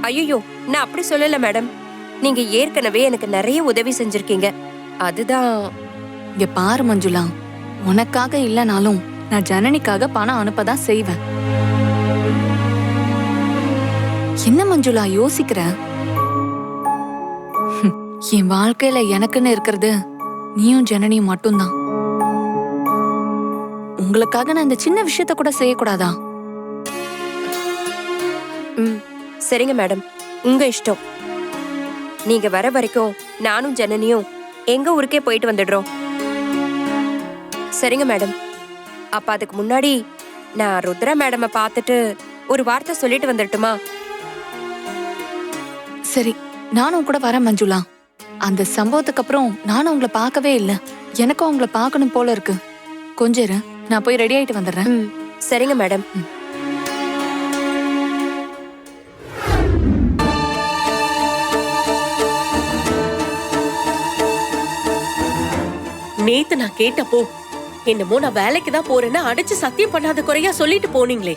ஐயோ, நான் அப்படி சொல்லல மேடம். நீங்க ஏற்கனவே எனக்கு நிறைய உதவி செஞ்சிருக்கீங்க. அதுதான். இங்க பாரு மஞ்சுளா, உனக்காக இல்லனாலும் நான் ஜனனிக்காக பணம் அனுப்பதான் செய்வேன். என்ன மஞ்சுளா யோசிக்கிற? என் வாழ்க்கையில எனக்குன்னு இருக்கிறது நீயும் ஜனனியும் மட்டும்தான். உங்களுக்காக நான் இந்த சின்ன விஷயத்த கூட செய்யக்கூடாதா? சரிங்க மேடம், உங்க இஷ்டம். நீங்க வர வரைக்கும் நானும் ஜனனியும் எங்க ஊருக்கே போயிட்டு வந்துடுறோம். சரிங்க மேடம். அப்ப அதுக்கு முன்னாடி நான் ருத்ரா மேடமை பார்த்துட்டு ஒரு வார்த்தை சொல்லிட்டு வந்துடட்டுமா? சரி, நானும் கூட வரேன் மஞ்சுளா. அந்த சம்பவத்துக்கு அப்புறம் நானும் உங்களை பார்க்கவே இல்லை. எனக்கும் உங்களை பார்க்கணும் போல இருக்கு. கொஞ்சம் இரு, நான் போய் ரெடி ஆயிட்டு வந்துடுறேன். சரிங்க மேடம். நேத்து நான் கேட்டப்போ என்னமோ நான் வேலைக்கு தான் போறேன்னு அடிச்சு சத்தியம் பண்ணாத குறையா சொல்லிட்டு போனீங்களே,